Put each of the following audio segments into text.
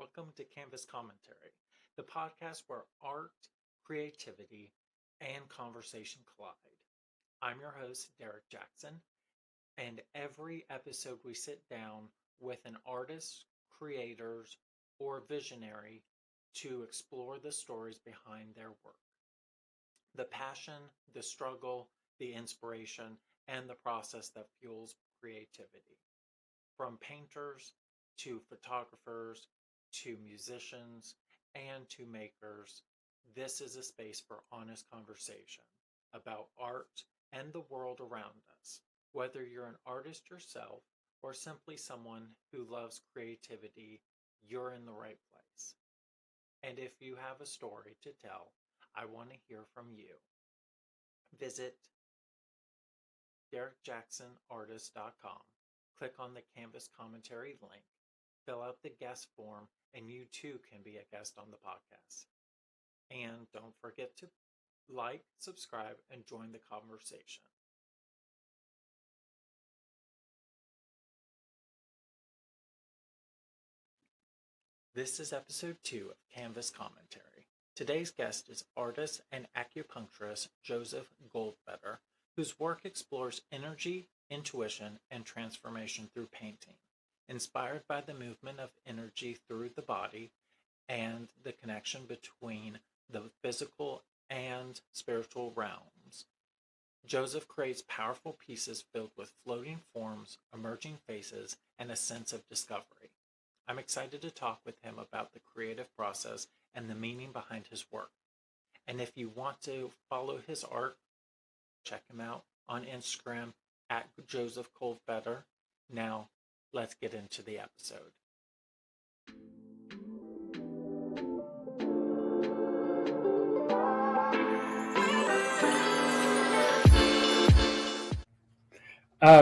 Welcome to Canvas Commentary, the podcast where art, creativity, and conversation collide. I'm your host, Derek Jackson, and every episode we sit down with an artist, creators, or visionary to explore the stories behind their work. The passion, the struggle, the inspiration, and the process that fuels creativity. From painters to photographers to musicians and to makers, this is a space for honest conversation about art and the world around us. Whether you're an artist yourself or simply someone who loves creativity, you're in the right place. And if you have a story to tell, I want to hear from you. Visit derekjacksonartist.com. Click on the Canvas Commentary link, fill out the guest form, and you too can be a guest on the podcast. And don't forget to like, subscribe, and join the conversation. This is episode 2 of Canvas Commentary. Today's guest is artist and acupuncturist Joseph Goldfedder, whose work explores energy, intuition, and transformation through painting, inspired by the movement of energy through the body and the connection between the physical and spiritual realms. Joseph creates powerful pieces filled with floating forms, emerging faces, and a sense of discovery. I'm excited to talk with him about the creative process and the meaning behind his work. And if you want to follow his art, check him out on Instagram at Joseph Goldfedder. Now, let's get into the episode.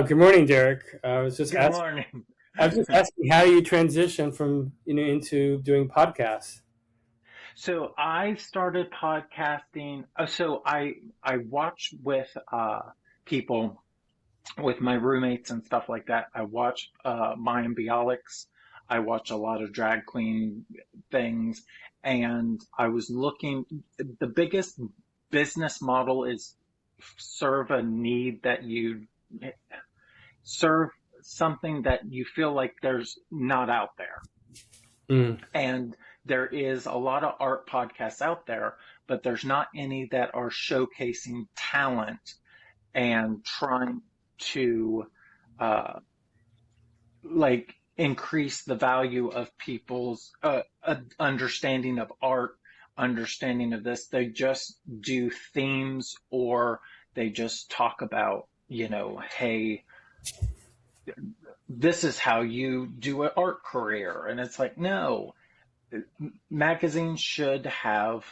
Good morning, Derek. I was just Good morning. asking how you transition from into doing podcasts. So I started podcasting. So I watch with people, with my roommates and stuff like that. I watch Mayan Bialik's. I watch a lot of drag queen things, and I was looking. The biggest business model is serve a need that you serve something that you feel like there's not out there. And there is a lot of art podcasts out there, but there's not any that are showcasing talent and trying to increase the value of people's understanding of art, understanding of this. They just do themes, or they just talk about, hey, this is how you do an art career. And it's like, no, magazines should have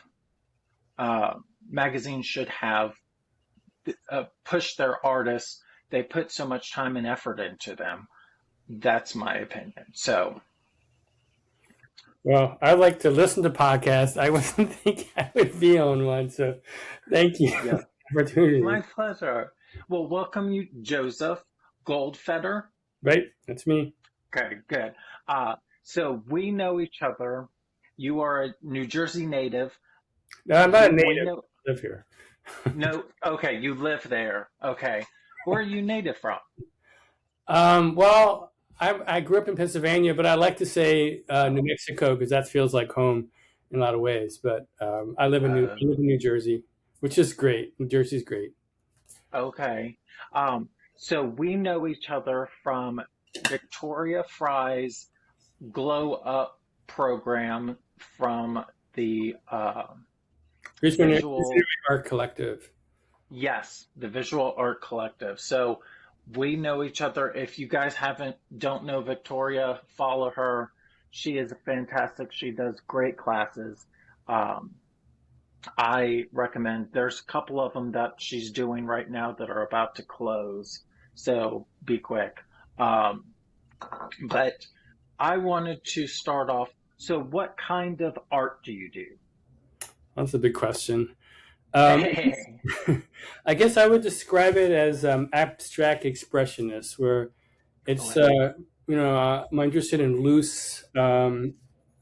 push their artists. They put so much time and effort into them. That's my opinion. So, well, I like to listen to podcasts. I wasn't thinking I would be on one, so thank you for the opportunity. My pleasure. Well, welcome you, Joseph Goldfedder. Right, that's me. Okay, good. So we know each other. You are a New Jersey native. No, I'm not a native. I live here. No, okay, you live there. Okay. Where are you native from? Well, I grew up in Pennsylvania, but I like to say New Mexico because that feels like home in a lot of ways. But I live in New Jersey, which is great. New Jersey's great. Okay. So we know each other from Victoria Fry's Glow Up program from the Visual Art Collective. Yes, the Visual Art Collective. So we know each other. If you guys don't know Victoria, follow her. She is fantastic. She does great classes. I recommend. There's a couple of them that she's doing right now that are about to close. So be quick. But I wanted to start off. So what kind of art do you do? That's a big question. I guess I would describe it as abstract expressionist, where it's I'm interested in loose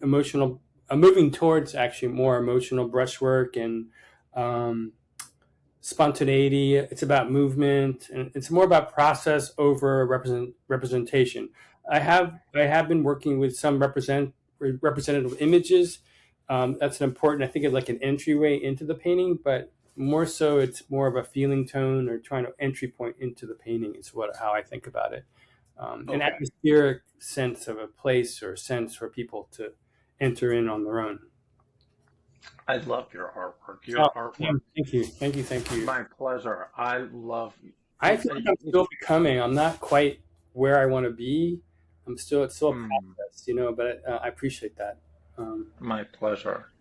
emotional. I'm moving towards actually more emotional brushwork and um, spontaneity. It's about movement, and it's more about process over representation. I have been working with some representative images. That's an important. I think it's like an entryway into the painting, but more so, it's more of a feeling tone or trying to entry point into the painting. Is what how I think about it. An Okay. atmospheric sense of a place or sense for people to enter in on their own. I love your artwork. Oh, Your yeah, artwork, thank you, thank you, thank you. my pleasure. I love I feel like I'm it's still becoming. I'm not quite where I want to be. It's still a mm, process, but I appreciate that. Um, my pleasure.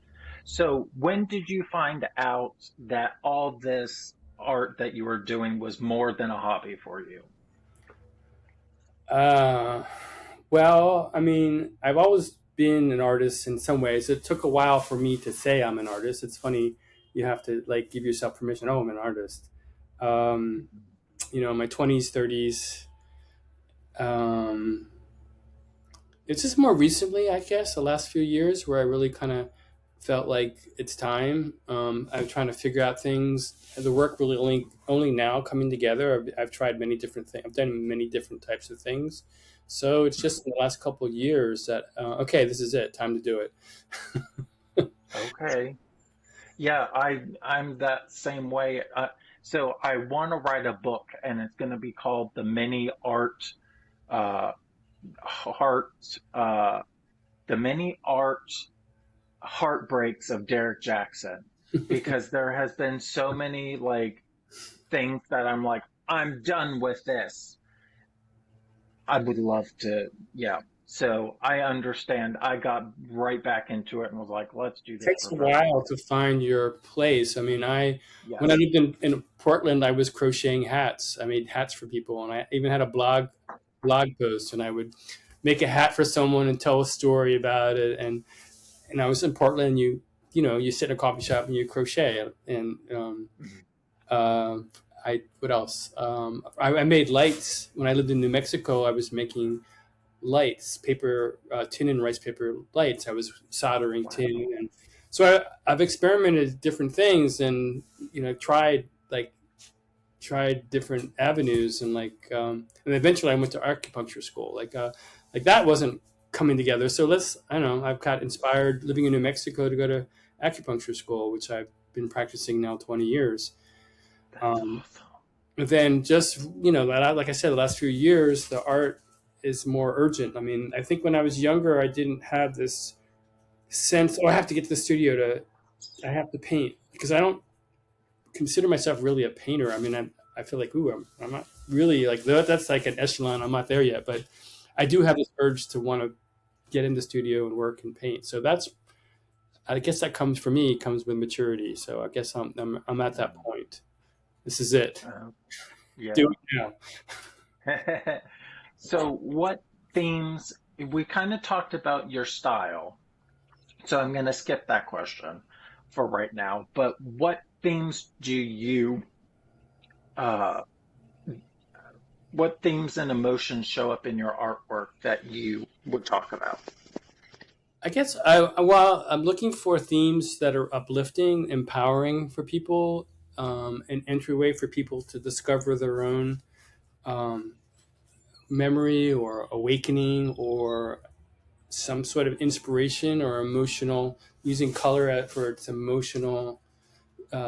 So, when did you find out that all this art that you were doing was more than a hobby for you? uh, well, I mean, I've always been an artist in some ways. It took a while for me to say I'm an artist. It's funny. You have to like give yourself permission. Oh, I'm an artist. Um, in my 20s, 30s. Um, it's just more recently, I guess, the last few years where I really kind of felt like it's time. I'm trying to figure out things. The work really only now coming together. I've tried many different things. I've done many different types of things. So it's just in the last couple of years that okay, this is it. Time to do it. Okay. Yeah, I'm that same way. So I want to write a book, and it's going to be called uh, heart, uh, the many art heartbreaks of Derek Jackson, because there has been so many like things that I'm like, I'm done with this. I would love to, yeah. So I understand. I got right back into it and was like, let's do this Takes a while professionally. to find your place. I mean, I when I Yes. lived in Portland, I was crocheting hats. I made hats for people, and I even had a blog post, and I would make a hat for someone and tell a story about it. And I was in Portland. You sit in a coffee shop and you crochet. And Mhm. uh, I what else? I made lights when I lived in New Mexico. I was making lights, paper, tin and rice paper lights. I was soldering tin, Wow. and so I've experimented different things, and tried different avenues, and and eventually I went to acupuncture school. Like that wasn't coming together. So I don't know. I've got inspired living in New Mexico to go to acupuncture school, which I've been practicing now 20 years. That's Um, awesome. but then just like I said, the last few years, the art is more urgent. I mean, I think when I was younger, I didn't have this sense. Oh, I have to get to the studio I have to paint because I don't consider myself really a painter. I mean, I feel like, ooh, I'm not really like that. That's like an echelon. I'm not there yet, but I do have this urge to want to get in the studio and work and paint. So I guess that comes for me, comes with maturity. So I guess I'm at that Mm. point. This is it. Uh, Do yeah. it now. So, what themes, we kind of talked about your style, so I'm going to skip that question for right now. But uh, what themes and emotions show up in your artwork that you would talk about? I guess while I'm looking for themes that are uplifting, empowering for people, an entryway for people to discover their own um, memory or awakening or some sort of inspiration or emotional, using color for its emotional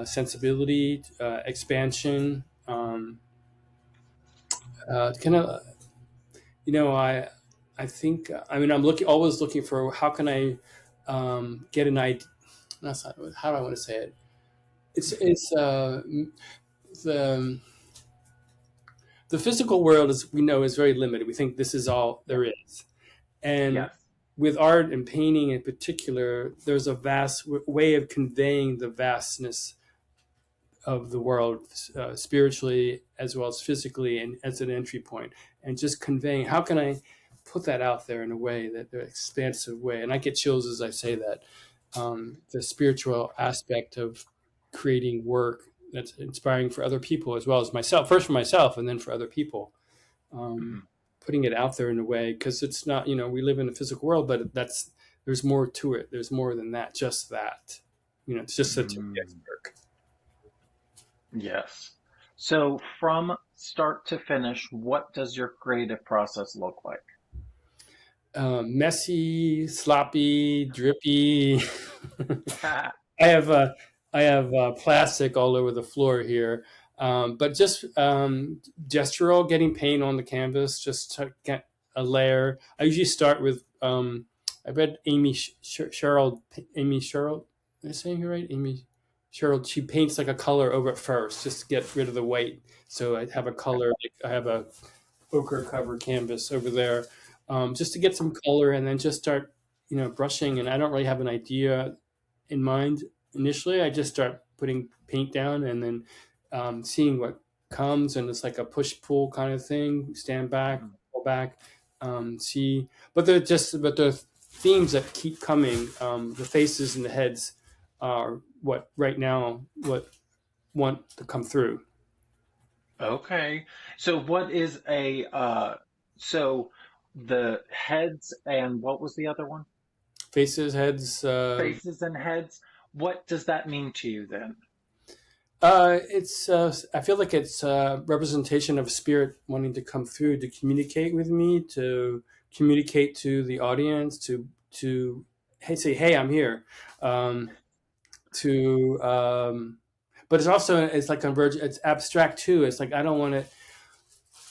sensibility, expansion. Kind of, I think, I mean, always looking for how can I get an idea. That's not, how do I want to say it? It's the the physical world, as we know, is very limited. We think this is all Yeah. there is, and Yes. with art and painting in particular, there's a vast way of conveying the vastness of the world, spiritually as well as physically, and as an entry point, and just conveying how can I put that out there in a way that an expansive way. And I get chills as I say that. The spiritual aspect of creating work that's inspiring for other people as well as myself, first for myself and then for other people. um, Mhm. Putting it out there in a way, because it's not, we live in a physical world, but there's more to it. There's more than that. Just that, it's just the tip of the Mm, iceberg. yes. So from start to finish, what does your creative process look like? Messy, sloppy, drippy. I have I have plastic all over the floor here, but just gestural, getting paint on the canvas, just to get a layer. I usually start with I read Amy Sherrill. Am I saying it right? Amy Sherrill. She paints like a color over it first, just to get rid of the white. So I have a color. Like I have a ochre cover canvas over there, just to get some color, and then just start brushing. And I don't really have an idea in mind initially. I just start putting paint down and then seeing what comes, and it's like a push pull kind of thing. Stand back, Mhm. pull back, see. But the themes that keep coming, the faces and the heads, are what right now what want to come through. Okay. So what is a so the heads and what was the other one? Faces, heads. Faces and heads. What does that mean to you then? It's. I feel like it's a representation of spirit wanting to come through to communicate with me, to communicate to the audience, to hey, say, hey, I'm here. Um, to but it's also it's like convergent. It's abstract too. It's like I don't want it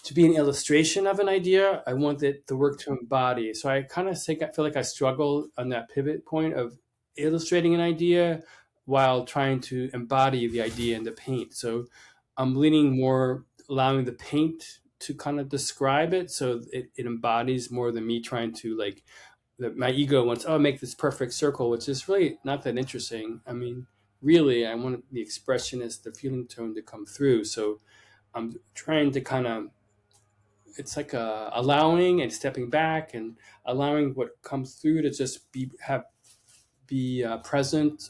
to be an illustration of an idea. I want it the work to embody. So I kind of think I feel like I struggle on that pivot point of illustrating an idea while trying to embody the idea in the paint. So I'm leaning more allowing the paint to kind of describe it, so it embodies more than me trying to like my ego wants, oh, make this perfect circle, which is really not that interesting. I mean, really, I want the expressionist, the feeling tone to come through. So I'm trying to kind of it's like allowing and stepping back and allowing what comes through to just be present,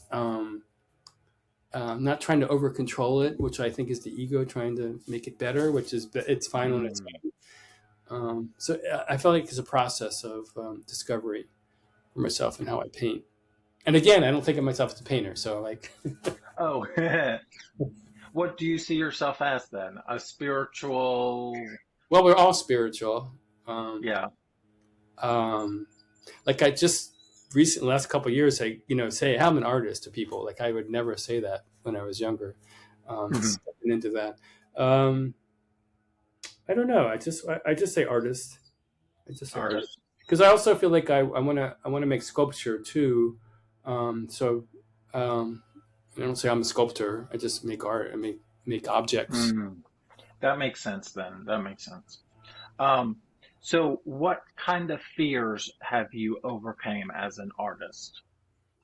not trying to over control it, which I think is the ego trying to make it better, which is it's fine on its Mm. own. So I felt like it's a process of discovery for myself and how I paint. And again, I don't think of myself as a painter, so like, Oh, what do you see yourself as then? A spiritual, well, we're all spiritual. Um, yeah. um, like I just recently last couple of years I say I'm an artist to people. Like I would never say that when I was younger. Mhm. Stepping into that, um I don't know, I just say artist. I just say artist Artist. because I also feel like I want to make sculpture too. So I don't say I'm a sculptor. I just make art. I make objects. Mm. That makes sense then. That makes sense. Um, so what kind of fears have you overcame as an artist?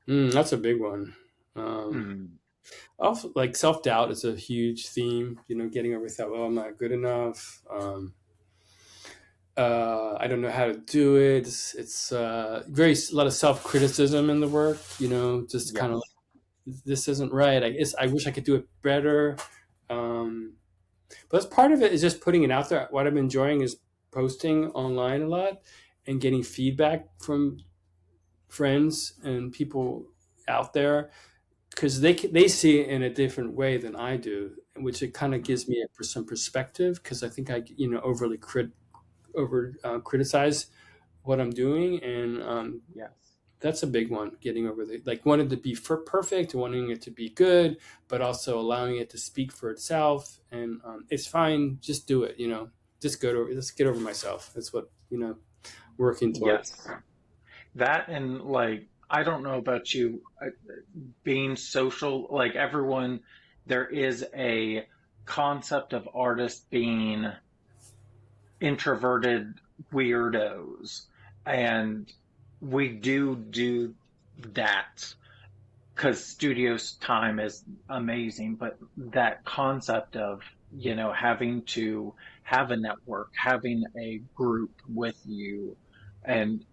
That's a big one. um Mm. Also, like self-doubt is a huge theme, getting over that. Well, I'm not good enough. I don't know how to do it. It's very a lot of self criticism in the work. Just kind of Yes. like, this isn't right. I guess I wish I could do it better. Um, but as part of it is just putting it out there. What I'm enjoying is posting online a lot and getting feedback from friends and people out there because they see it in a different way than I do, which it kind of gives me some perspective because I think I overly over criticize what I'm doing, and Yes. that's a big one. Getting over the like wanting to be for perfect, wanting it to be good, but also allowing it to speak for itself. And it's fine. Just do it. Just get over myself. That's what working towards. Yes. That and like, I don't know about you, being social, like everyone, there is a concept of artists being introverted weirdos. And we do that because studio's time is amazing, but that concept of, having to have a network, having a group with you, and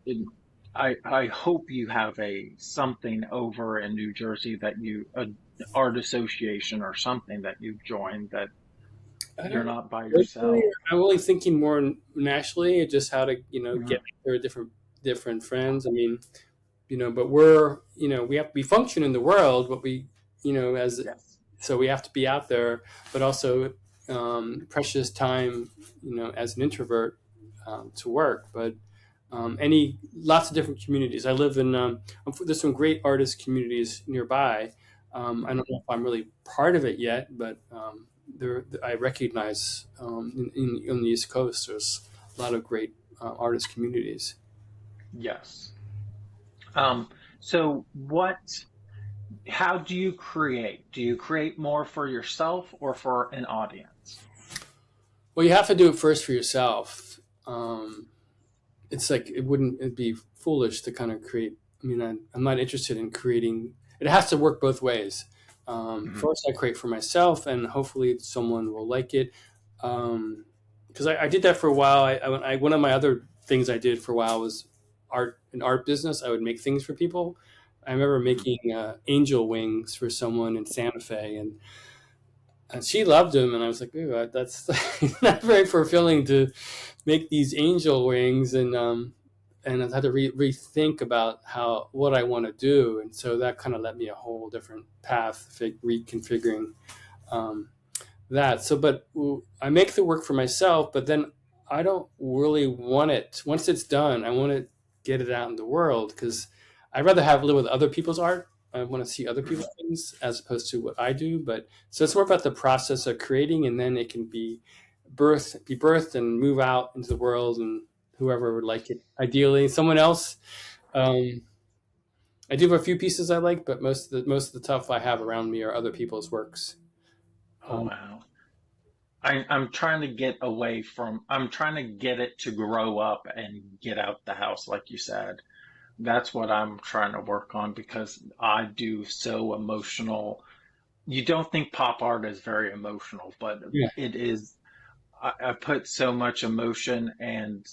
I hope you have a something over in New Jersey that a art association or something that you've joined that I you're don't know. not by Locally, yourself. I'm only thinking more nationally, just how to Mhm. get there are different friends. I mean, but we're, we function in the world, but we, as Yes. so we have to be out there, but also precious time, as an introvert, to work. But any lots of different communities. I live in there's some great artist communities nearby. I don't Mhm. know if I'm really part of it yet, but I recognize on the East Coast there's a lot of great artist communities. Yes. Um, so how do you create? Do you create more for yourself or for an audience? Well, you have to do it first for yourself. It's like it'd be foolish to kind of create. I mean, I'm not interested in creating. It has to work both ways. Mhm. First, I create for myself, and hopefully, someone will like it. Because I did that for a while. One of my other things I did for a while was an art business. I would make things for people. I remember Mhm. making angel wings for someone in Santa Fe, and she loved them, and I was like, "Ooh, that's not very fulfilling to make these angel wings," and I had to rethink about what I want to do, and so that kind of led me a whole different path, reconfiguring um, that. So, but I make the work for myself, but then I don't really want it. Once it's done, I want to get it out in the world because I'd rather have live with other people's art. I want to see other Mhm. people's things as opposed to what I do. But so it's more about the process of creating, and then it can be birthed and move out into the world, and whoever would like it. Ideally, someone else. Um, I do have a few pieces I like, but most of the stuff I have around me are other people's works. Oh Um, wow. I'm trying to get away from, I'm trying to get it to grow up and get out the house, like you said. That's what I'm trying to work on because I do so emotional. You don't think pop art is very emotional, but yeah, it is. I put so much emotion and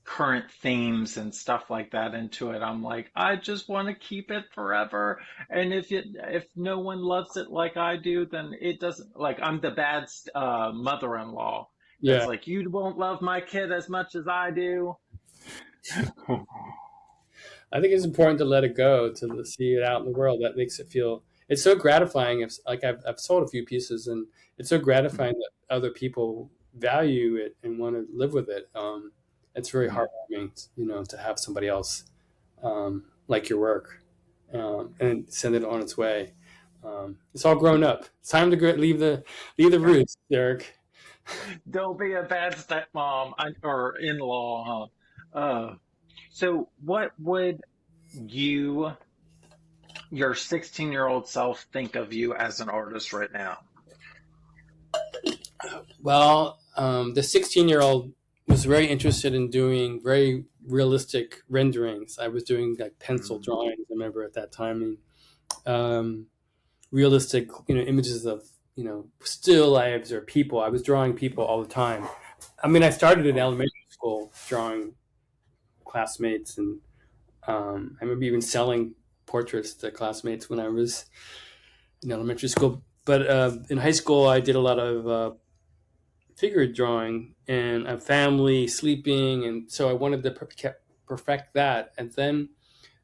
current themes and stuff like that into it. I'm like, I just want to keep it forever. And if no one loves it like I do, then it doesn't, like I'm the bad mother-in-law yeah. that's like, you won't love my kid as much as I do. I think it's important to let it go, to see it out in the world. That makes it feel. It's so gratifying. If like I've sold a few pieces, and it's so gratifying that other people value it and want to live with it. It's very Mhm. heartwarming, to have somebody else like your work and send it on its way. It's all grown up. It's time to leave the roots, Derek. Don't be a bad stepmom or in-law, huh? So what would you, your 16-year-old self, think of you as an artist right now? Well, the 16-year-old was very interested in doing very realistic renderings. I was doing like pencil Mm, drawings. I remember at that time, and realistic, images of still lives or people. I was drawing people all the time. I mean, I started in oh, elementary school drawing classmates, and I remember even selling portraits to classmates when I was in elementary school. But in high school, I did a lot of figure drawing and a family sleeping, and so I wanted to perfect that. And then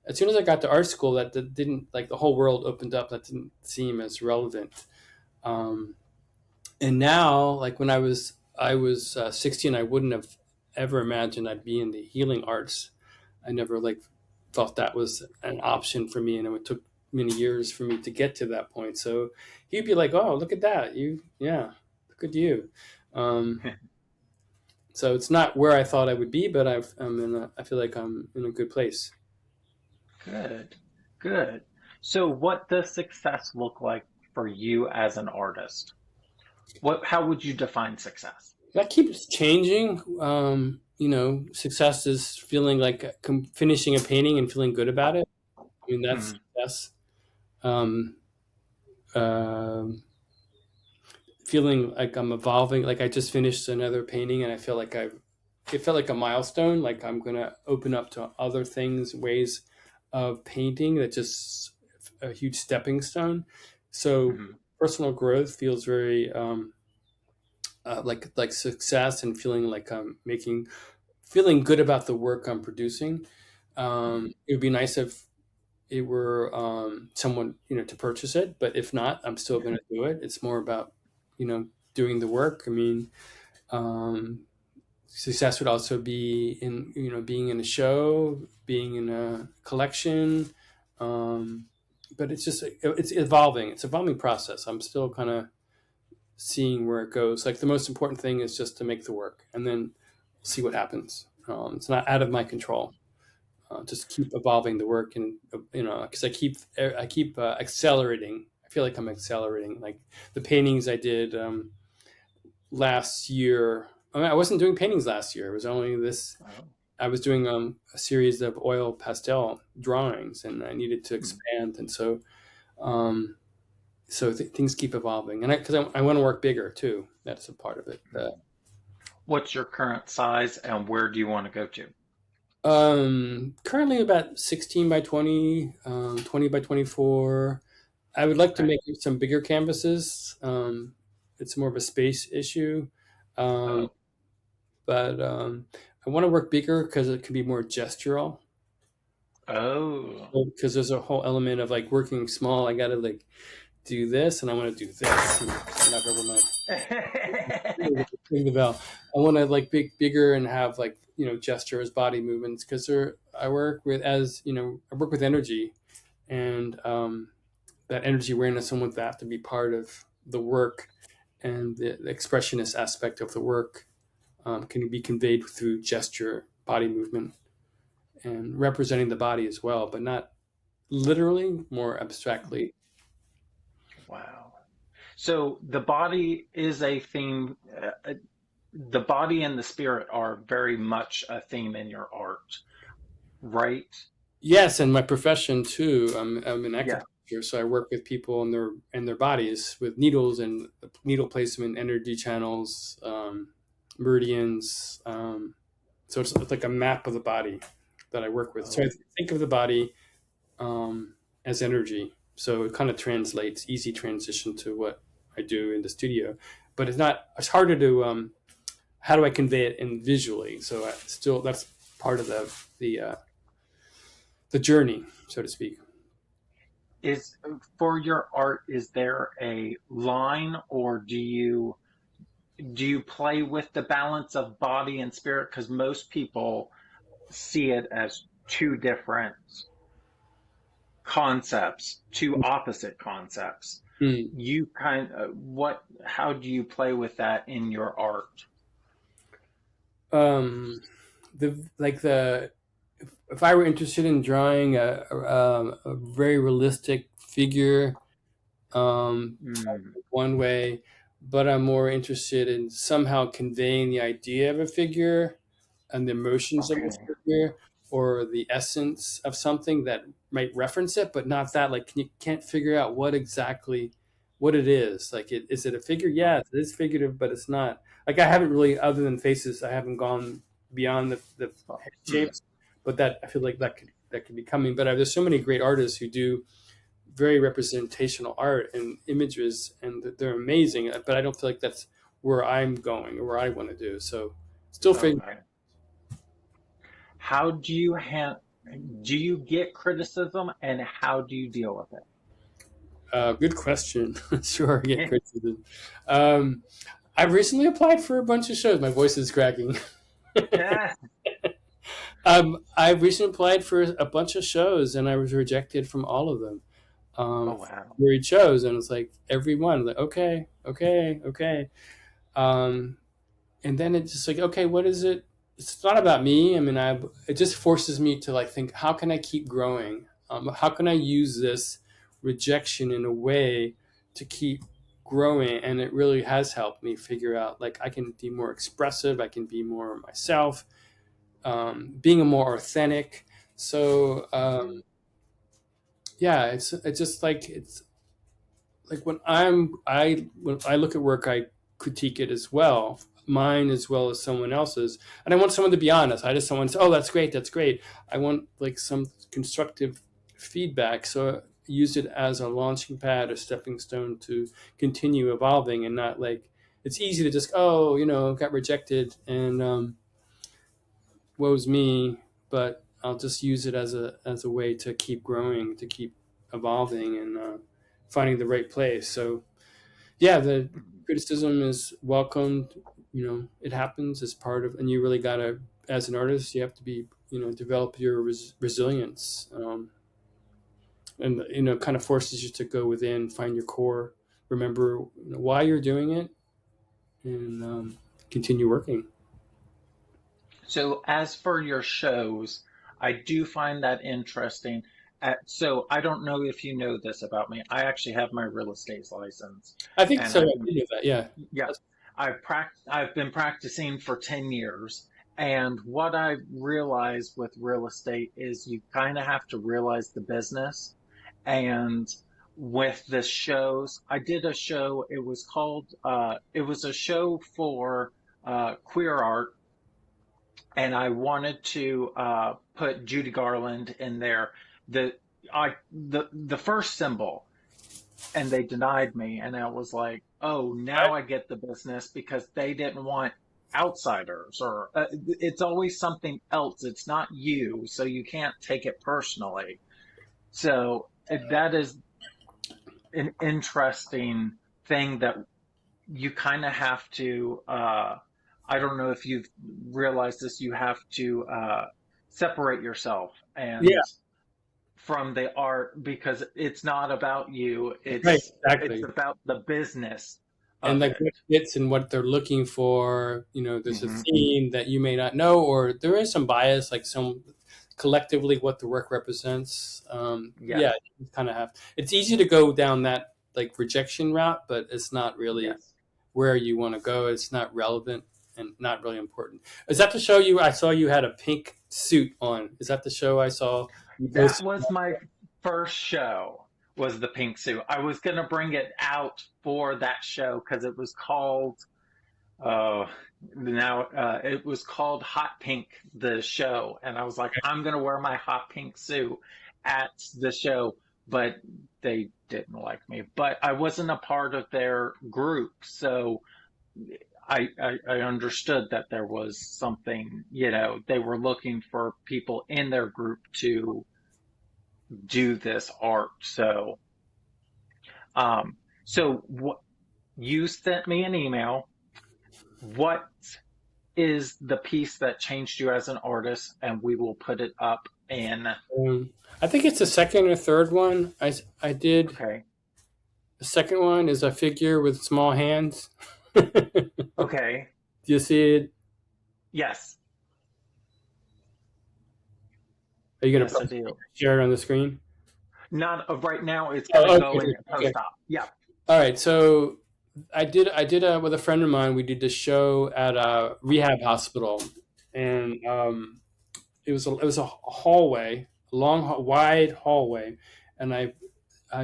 as soon as I got to art school, that didn't, like, the whole world opened up. That didn't seem as relevant. Um, and now, like when I was 16, I wouldn't have ever imagined I'd be in the healing arts. I never like thought that was an option for me, and it took many years for me to get to that point. So he'd be like, "Oh, look at that! Yeah, look at you." Um, so it's not where I thought I would be, but I feel like I'm in a good place. good, good. So what does success look like for you as an artist? How would you define success? That keeps changing. Success is feeling like finishing a painting and feeling good about it. I mean, that's Mhm. success. Um, um, Feeling like I'm evolving. Like I just finished another painting, and I feel like it felt like a milestone. Like I'm gonna open up to other things, ways of painting. That just a huge stepping stone. So Mhm. personal growth feels very like success, and feeling like I'm feeling good about the work I'm producing. Mhm. It would be nice if it were someone, to purchase it. But if not, I'm still going to do it. It's more about, doing the work. I mean, um, success would also be in, being in a show, being in a collection. Um, but it's evolving. It's an evolving process. I'm still kind of seeing where it goes. Like the most important thing is just to make the work, and then see what happens. It's not out of my control. Just keep evolving the work, and because I keep accelerating. I feel like I'm accelerating. Like the paintings I did last year. I mean, I wasn't doing paintings last year. It was only this. Oh. I was doing a series of oil pastel drawings, and I needed to Hmm. expand, and um, things keep evolving, and because I want to work bigger too. That's a part of it. What's your current size and where do you want to go to? Currently about 16 by 20, 20 by 24. I would like to Okay. make some bigger canvases. It's more of a space issue. Um, Oh. but I want to work bigger because it can be more gestural. Oh. Because there's a whole element of like working small. I got to like do this and I want to do this. Knock over my ring the bell. I want to like bigger and have like gestures, body movements because I work with I work with energy and that energy awareness. I want that to be part of the work and the expressionist aspect of the work can be conveyed through gesture, body movement, and representing the body as well, but not literally, more abstractly. Wow. So the body is a theme. The body and the spirit are very much a theme in your art, right? Yes, and my profession too. I'm an Yeah. acupuncture, so I work with people and their bodies with needles and needle placement, energy channels, meridians. So it's like a map of the body that I work with. So I Oh. think of the body as energy. So it kind of translates, easy transition to what I do in the studio. But it's not. It's harder to how do I convey it in visually? So that's part of the journey, so to speak. Is for your art, is there a line or do you play with the balance of body and spirit? Because most people see it as two different concepts, two opposite concepts. Mm. You kind of how do you play with that in your art? Um, the if I were interested in drawing a very realistic figure, Mm, one way, but I'm more interested in somehow conveying the idea of a figure and the emotions of this okay. figure or the essence of something that might reference it, but not that like you can't figure out what it is. Like, is it a figure? Yeah, it is figurative, but it's not. Like I haven't really, other than faces, I haven't gone beyond the head Mm, shapes, but that I feel like that could be coming. But there's so many great artists who do very representational art and images, and they're amazing. But I don't feel like that's where I'm going or where I want to do. So, still figuring. okay. How do you get criticism and how do you deal with Good question. Sure, I get it? criticism. Um, I've recently applied for a bunch of shows. My voice is cracking. Yeah. I've recently applied for a bunch of shows, and I was rejected from all of them. Oh Um, wow. where he chose, and it's like every one, like okay, okay, okay. Um, and then it's just like, okay, what is it? It's not about me. I mean, it just forces me to like think, how can I keep growing? How can I use this rejection in a way to keep growing? And it really has helped me figure out like I can be more expressive. I can be more myself, being a more authentic. So yeah, it's just like it's like when I look at work, I critique it as well, mine as well as someone else's, and I want someone to be honest. I just someone say, "Oh, that's great, that's great." I want like some constructive feedback, so I use it as a launching pad, a stepping stone to continue evolving, and not like it's easy to just got rejected and woe's me, but I'll just use it as a way to keep growing, to keep evolving, and finding the right place. So yeah, the Mhm. criticism is welcomed. It happens as part of, and you really gotta, as an artist, you have to be, develop your resilience, and kind of forces you to go within, find your core, remember why you're doing it, and continue working. So, as for your shows, I do find that interesting. So, I don't know if you know this about me. I actually have my real estate license, I think and so. I I've been, do know that. Yeah. yeah, I've been practicing for 10 years. And what I realized with real estate is you kind of have to realize the business. And with the shows, I did a show. It was a show for queer art, and I wanted to put Judy Garland in there. The the first symbol, and they denied me, and I was like, oh, now I get the business because they didn't want outsiders, or it's always something else. It's not you, so you can't take it personally. So that is an interesting thing that you kind of have to I don't know if you've realized this, you have to separate yourself Yeah. and from the art, because it's not about you, Right. it's Exactly. about the business And of like it. what fits and what they're looking for. There's a Hmm. theme that you may not know, or there is some bias, like some collectively what the work represents. Yeah, Yes. you kind of have. It's easy to go down that like rejection route, but it's not really Yes. where you want to go. It's not relevant and not really important. Is that the show you? I saw you had a pink suit on. Is that the show I saw you That posted? was my first show, was the pink suit. I was going to bring it out for that show because it was called Oh, now it was called Hot Pink, the show, and I was like, I'm gonna wear my hot pink suit at the show, but they didn't like me. But I wasn't a part of their group, so I understood that there was something, they were looking for people in their group to do this art. Um, so what you sent me an email. What is the piece that changed you as an artist, and we will put it up in. I think it's the second or third one. I did. Okay. The second one is a figure with small hands. Do Okay. you see it? Yes. Are you going Yes, I to do. share it on the screen? Not of right now. It's gonna Oh, go okay. in Okay. post op. Yeah. All right. So I did with a friend of mine. We did this show at a rehab hospital, and it was a hallway, a long, wide hallway, and I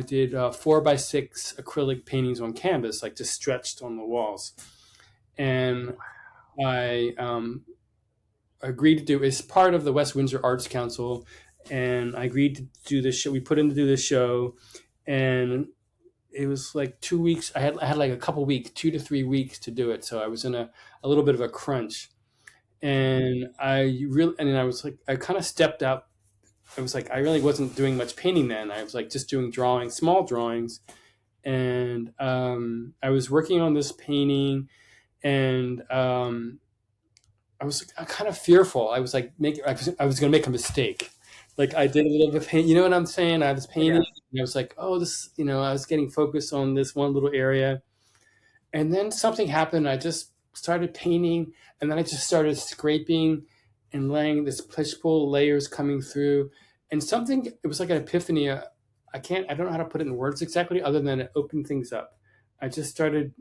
did 4x6 acrylic paintings on canvas, like just stretched on the walls, and I agreed to do. It's part of the West Windsor Arts Council, and I agreed to do this show. We put in to do this show, and it was like 2 weeks. I had like a couple weeks, 2 to 3 weeks to do it. So I was in a little bit of a crunch, and I was like, I kind of stepped out. I was like, I really wasn't doing much painting then. I was like just doing drawings, small drawings, and I was working on this painting, and I was kind of fearful. I was like, I was going to make a mistake. Like I did a little bit of paint. You know what I'm saying? I was painting, Yes. and I was like, oh, this. I was getting focused on this one little area, and then something happened. I just started painting, and then I just started scraping and laying this push-pull layers coming through, and something. It was like an epiphany. I don't know how to put it in words exactly, other than it opened things up. I just started.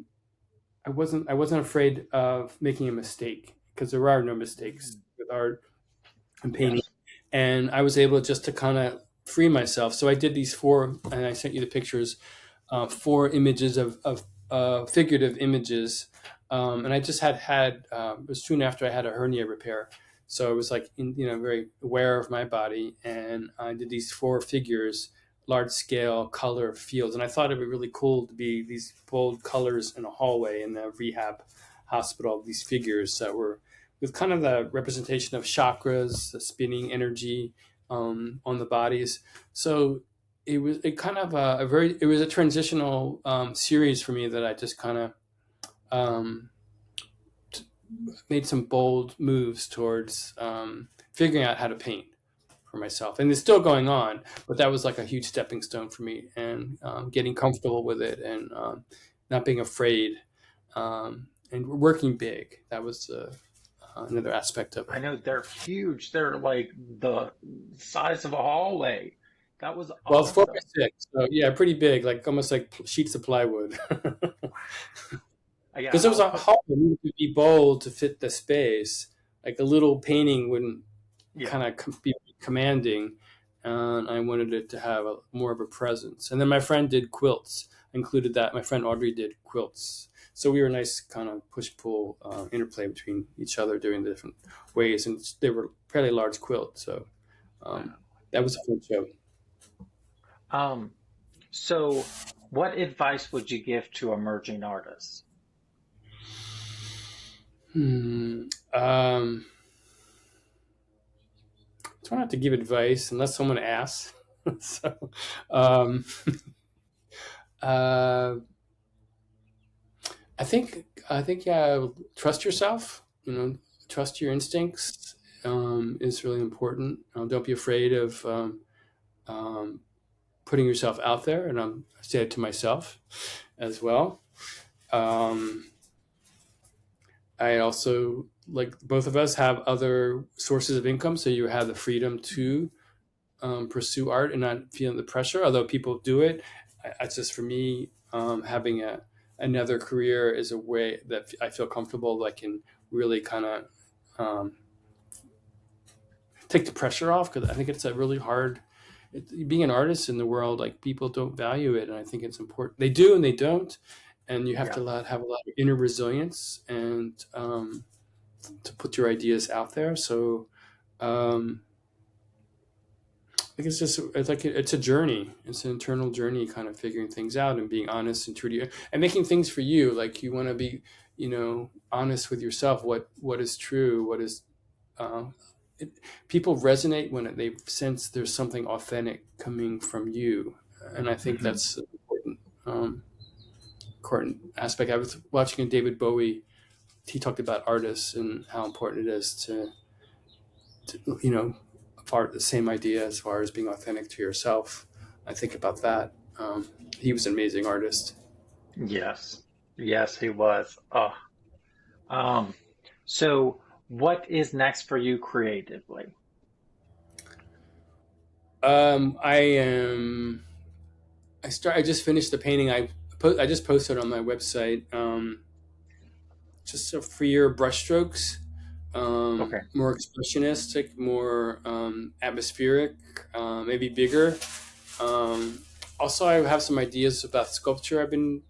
I wasn't afraid of making a mistake because there are no mistakes Mhm. with art and painting, Yes. and I was able just to kind of free myself. So I did these four, and I sent you the pictures, four images of figurative images, and I just had it was soon after I had a hernia repair, so I was like very aware of my body, and I did these four figures, large scale color fields, and I thought it'd be really cool to be these bold colors in a hallway in the rehab hospital. These figures that were with kind of the representation of chakras, the spinning energy on the bodies. So it was it was a transitional series for me that I just kind of um, made some bold moves towards figuring out how to paint for myself, and it's still going on. But that was like a huge stepping stone for me, and getting comfortable with it, and not being afraid, and working big. That was another aspect of I it. know they're huge. They're like the size of a hallway. That was Well, it's 4 by awesome. 6, so yeah, pretty big, like almost like sheets of plywood. Yeah, Because it was I'll a put, hall, it needed to be bold to fit the space. Like a little painting wouldn't yeah. kind of be commanding, and I wanted it to have more of a presence. And then my friend did quilts. I included that. My friend Audrey did quilts. So we were a nice kind of push pull interplay between each other doing the different ways, and they were fairly large quilts. So um, Wow. that was a fun show. Um, so what advice would you give to emerging artists? Hmm. Try not to give advice unless someone asks. So, um, uh, I think yeah, trust yourself. Trust your instincts is really important. Don't be afraid of um, putting yourself out there, and I say it to myself as well. Um, I also, like both of us, have other sources of income, so you have the freedom to pursue art and not feeling the pressure. Although people do it, it's just for me, having another career is a way that I feel comfortable that I can really kind of um, take the pressure off, because I think it's a really hard. Being an artist in the world, like people don't value it, and I think it's important. They do and they don't, and you have Yeah. to have a lot of inner resilience and to put your ideas out there. So. Um, I think it's a journey. It's an internal journey, kind of figuring things out and being honest and true to you, and making things for you. Like you want to be, honest with yourself. What is true? What is uh, it, people resonate when they sense there's something authentic coming from you, and I think Hmm. that's an um, important aspect. I was watching a David Bowie. He talked about artists and how important it is to part the same idea as far as being authentic to yourself. I think about that. He was an amazing artist. Yes. Yes, he was. Oh. Um, so what is next for you creatively? I am. I just finished the painting. I just posted on my website. Just a freer brushstrokes, Okay. more expressionistic, more atmospheric, maybe bigger. Um, Also, I have some ideas about sculpture I've been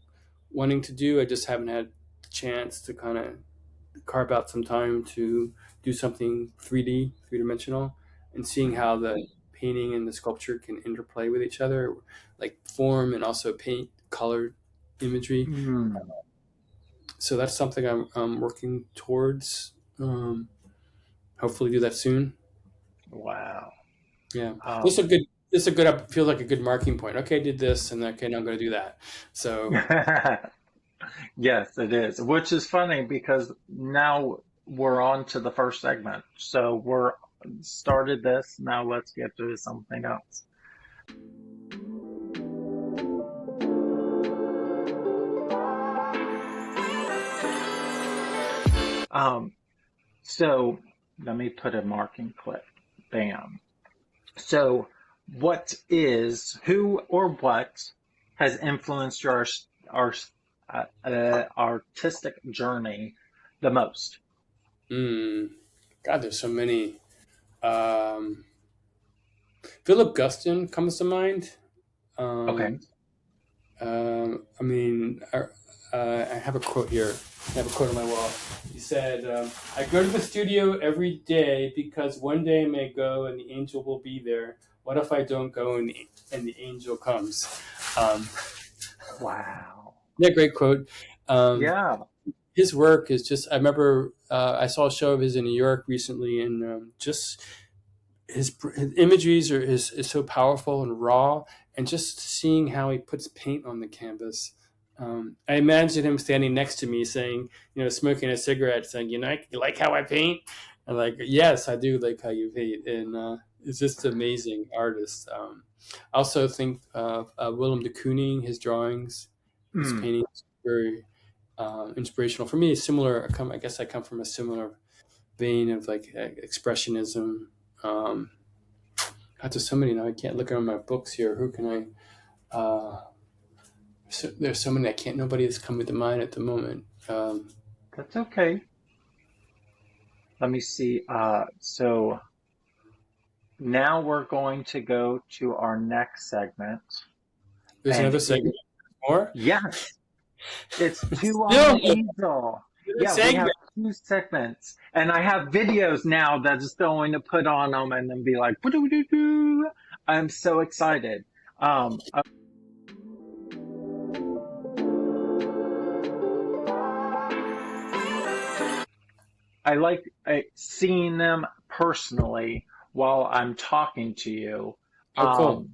wanting to do. I just haven't had the chance to kind of carve out some time to do something 3D, three dimensional, and seeing Hmm. how the painting and the sculpture can interplay with each other, like form and also paint, color, imagery. Mm, So that's something I'm working towards. Hopefully, do that soon. wow. Yeah, this Um, is a good. This is a good. Feels like a good marking point. Okay, I did this, and okay, now I'm going to do that. So yes, it is, which is funny because now we're on to the first segment. So we're started this. Now let's get to something else. Um, so let me put a marking clip. Bam. So who or what has influenced our artistic journey the most? mm, God, there's so many. Um, Philip Guston comes to mind. Okay. Um, I mean, I have a quote here. I have a quote on my wall. He said, "I go to the studio every day because one day I may go and the angel will be there. What if I don't go and the angel comes?" Um, Wow. yeah, great quote. Um, Yeah. his work is just. I remember. I saw a show of his in New York recently, and just his imageries is so powerful and raw, and just seeing how he puts paint on the canvas. I imagine him standing next to me, saying, smoking a cigarette, saying, you like how I paint? I'm like, yes, I do like how you paint, and it's just amazing artist. I also think Willem de Kooning, his drawings, his Mm. paintings, very inspirational for me. Similar, I guess I come from a similar vein of like expressionism. God, there's so many now. I can't look at my books here. Who can I? There's so many I can't. Nobody is coming to mind at the moment. That's okay. Let me see. So now we're going to go to our next segment. There's And another segment. More? yes, it's two on No, the easel. another Yeah, we have segment. 2 segments. And I have videos now that's going to put on them and then be like, "Boo-doo-doo-doo." I'm so excited. Um, I like seeing them personally while I'm talking to you. Oh, cool. Um,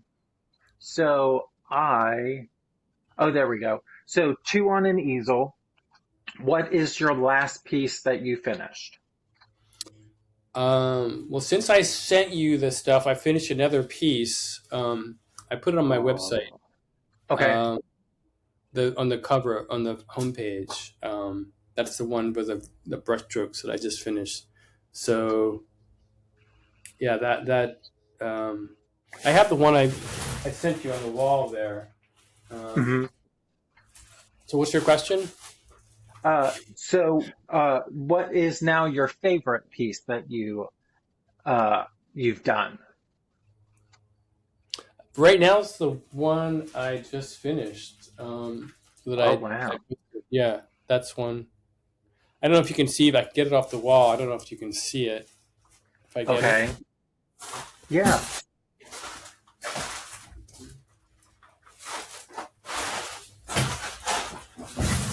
so oh, there we go. So two on an easel. What is your last piece that you finished? Well, since I sent you the stuff, I finished another piece. I put it on my website. Oh, okay. Um, on the cover on the homepage. That's the one with the brushstrokes that I just finished. So yeah, that I have the one I sent you on the wall there. Hmm. So what's your question? What is now your favorite piece that you've done? Right now it's the one I just finished. That Oh, I wow. yeah, that's one. I don't know if you can see if I can get it off the wall. I don't know if you can see it. If I get it. Okay. Yeah.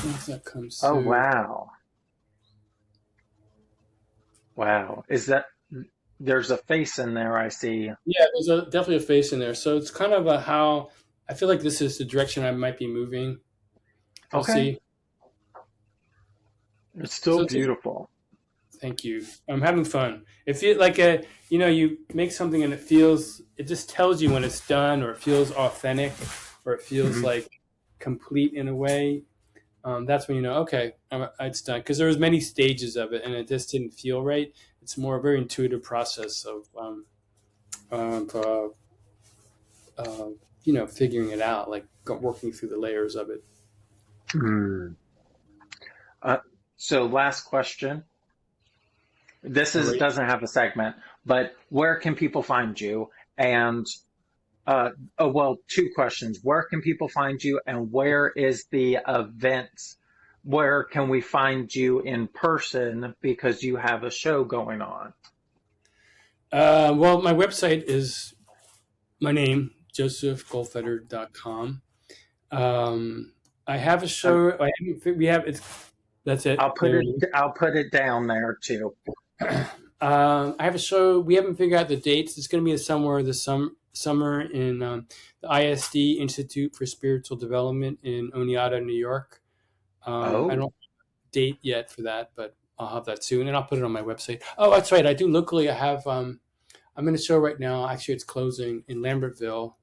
Once that comes Oh, through. wow. Wow. There's a face in there, I see. Yeah, there's definitely a face in there. So it's kind of a how I feel like this is the direction I might be moving. We'll Okay. see. It's So still beautiful. thank you. I'm having fun. If you like you make something and it just tells you when it's done, or it feels authentic, or it feels Hmm. like complete in a way. That's when you know, okay, it's done. Because there was many stages of it, and it just didn't feel right. It's more a very intuitive process of of figuring it out, like working through the layers of it. Mm. Uh, so last question. This All is right. doesn't have a segment, but where can people find you? And oh well, 2 questions. Where can people find you, and where is the event? Where can we find you in person because you have a show going on? Well, my website is my name, josephgoldfedder.com. Um, I have a Um, show. We have it's. That's it. There it is. I'll put it down there too. I have a show. We haven't figured out the dates. It's going to be somewhere this summer in the ISD Institute for Spiritual Development in Oneonta, New York. I Oh. don't date yet for that, but I'll have that soon, and I'll put it on my website. Oh, that's right. I do locally. I have. I'm in a show right now. Actually, it's closing in Lambertville.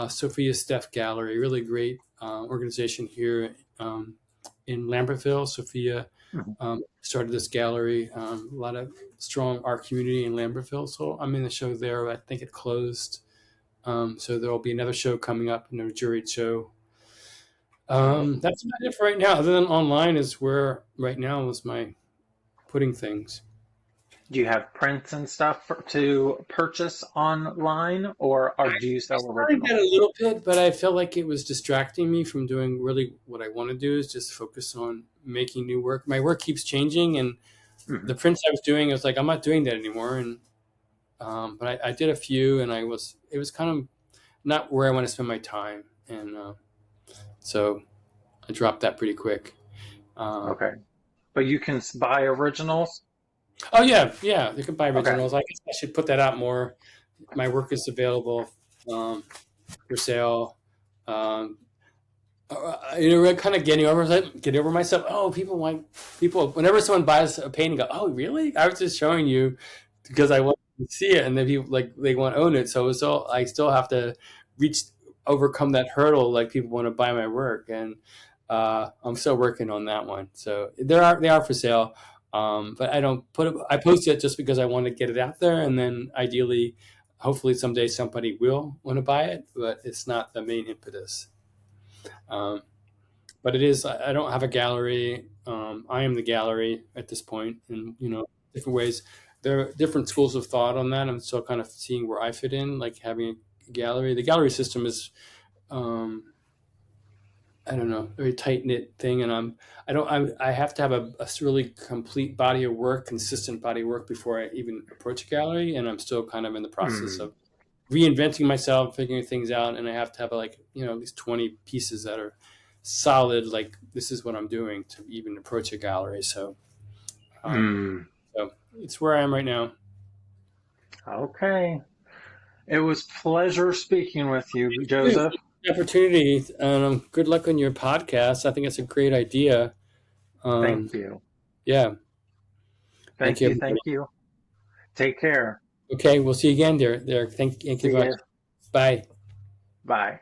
Sophia Steph Gallery, really great organization here in Lambertville. Sophia Mhm. started this gallery. A lot of strong art community in Lambertville. So I'm in the show there. I think it closed. So there will be another show coming up, no juried show. Oh. That's about it for right now. Other than online is where right now is my putting things. Do you have prints and stuff to purchase online, or do you I sell started that a originals? little bit, but I felt like it was distracting me from doing really what I want to do is just focus on making new work. My work keeps changing, and Mhm. the prints I was doing, I was like, I'm not doing that anymore. And but I did a few, and it was kind of not where I want to spend my time, and so I dropped that pretty quick. Uh, Okay. But you can buy originals? Oh yeah, yeah. You can buy Okay. originals. I guess I should put that out more. My work is available um, for sale. Um, kind of getting over myself. Oh, people. Whenever someone buys a painting, go, oh, really? I was just showing you because I want to see it, and then people like they want to own it. So I still have to reach overcome that hurdle. Like people want to buy my work, and I'm still working on that one. So they are for sale, but I don't put it. I post it just because I want to get it out there, and then ideally, hopefully someday somebody will want to buy it. But it's not the main impetus. Um, but it is. I don't have a gallery. I am the gallery at this point, and different ways. There are different schools of thought on that. I'm still kind of seeing where I fit in, like having a gallery. The gallery system is, um, I don't know, very tight knit thing, and I have to have a really complete body of work, consistent body of work before I even approach a gallery, and I'm still kind of in the process Hmm. of reinventing myself, figuring things out, and I have to have at least 20 pieces that are solid. Like this is what I'm doing to even approach a gallery. Um, Hmm. so it's where I am right now. Okay. It was pleasure speaking with you, Joseph. The opportunity. Good luck on your podcast. I think it's a great idea. Um, Thank you. yeah. Thank Thank you, you. everybody. Thank you. Take care. Okay, we'll see you again, Derek. Thank you See very much. you. Bye. Bye.